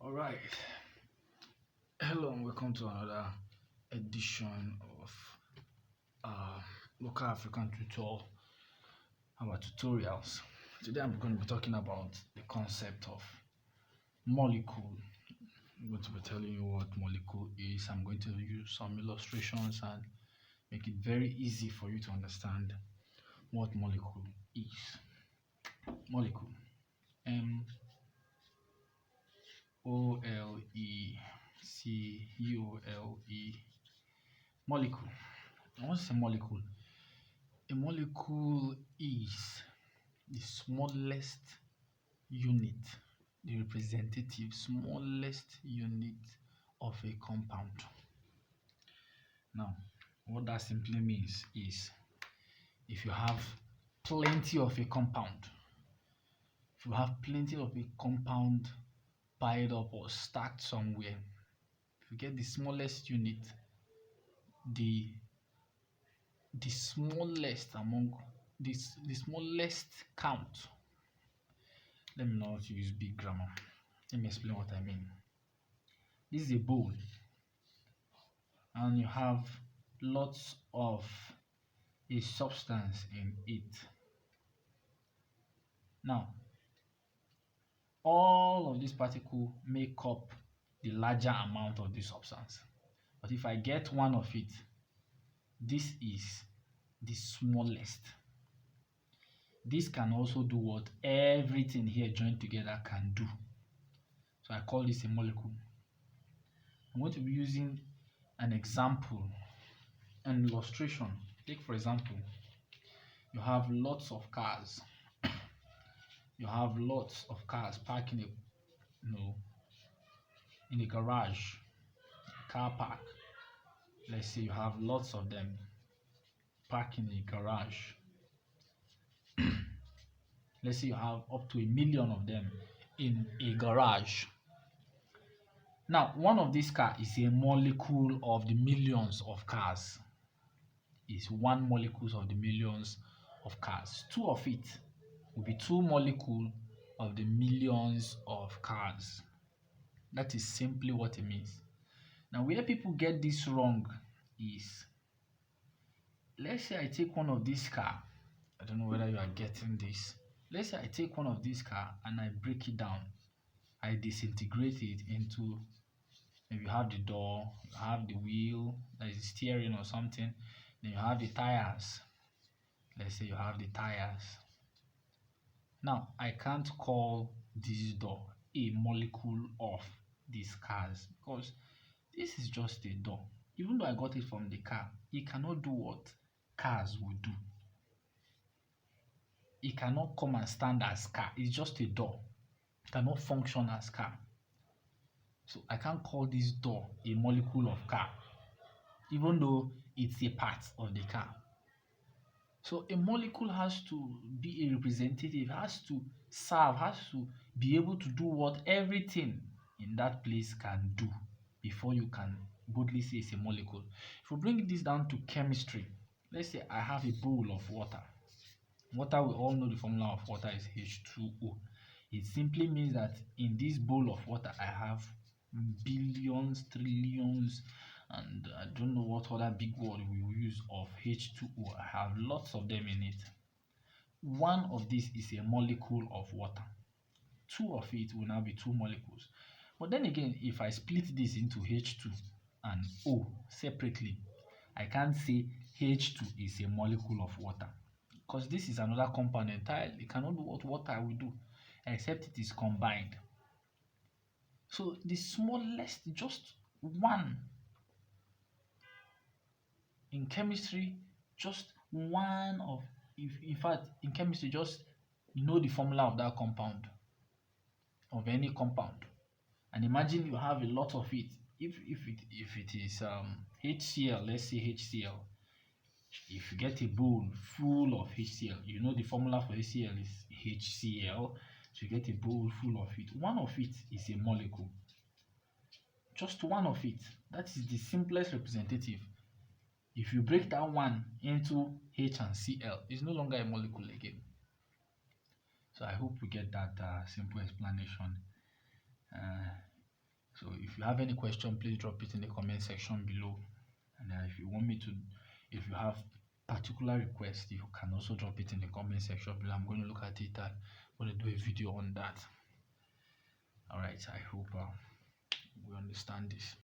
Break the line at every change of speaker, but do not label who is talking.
All right. Hello and welcome to another edition of uh, Local African Tutor, our tutorials. Today I'm going to be talking about the concept of molecule. I'm going to be telling you what molecule is. I'm going to use some illustrations and make it very easy for you to understand what molecule is. Molecule. Molecule. Molecule. What's a molecule? A molecule is the smallest unit, the representative smallest unit of a compound. Now, what that simply means is if you have plenty of a compound, piled up or stacked somewhere, if you get the smallest unit, the smallest among this the smallest count. Let me not use big grammar. Let me explain what I mean. This is a bowl and you have lots of a substance in it. Now, all of these particles make up the larger amount of the substance. But if I get one of it, this is the smallest. This can also do what everything here joined together can do. So I call this a molecule. I'm going to be using an example, an illustration. Take for example, you have lots of cars. You have lots of cars parked in a garage, car park. Let's say you have lots of them parked in a garage. Let's say you have up to 1 million of them in a garage. Now, one of these cars is a molecule of the millions of cars. It's one molecule of the millions of cars. Two of it will be two molecules of the millions of cars. That is simply what it means. Now, where people get this wrong is, let's say I take one of these cars. I don't know whether you are getting this. Let's say I take one of these cars and I break it down. I disintegrate it into, maybe you have the door, you have the wheel, there is steering or something, then you have the tires. Let's say you have the tires. Now, I can't call this door a molecule of these cars because this is just a door. Even though I got it from the car, it cannot do what cars would do. It cannot come and stand as car. It's just a door. It cannot function as car. So I can't call this door a molecule of car, even though it's a part of the car. So a molecule has to be a representative, has to serve, has to be able to do what everything in that place can do before you can boldly say it's a molecule. If we bring this down to chemistry, let's say I have a bowl of water. Water, we all know the formula of water is H2O. It simply means that in this bowl of water, I have billions, trillions, and I don't know what other big word we will use of H2O. I have lots of them in it. One of these is a molecule of water. Two of it will now be two molecules. But then again, if I split this into H2 and O separately, I can't say H2 is a molecule of water because this is another compound entirely. It cannot do what water will do except it is combined. So the smallest, just one. In chemistry, just one of, if in fact in chemistry, just know the formula of that compound, of any compound, and imagine you have a lot of it. If it is HCl, let's say HCl. If you get a bowl full of HCl, you know the formula for HCl is HCl. So you get a bowl full of it. One of it is a molecule. Just one of it. That is the simplest representative. If you break that one into H and Cl, it's no longer a molecule again. So I hope we get that simple explanation. So if you have any question, please drop it in the comment section below. And if you want me to, if you have particular requests, you can also drop it in the comment section below. I'm going to look at it and I'm going to do a video on that. All right, I hope we understand this.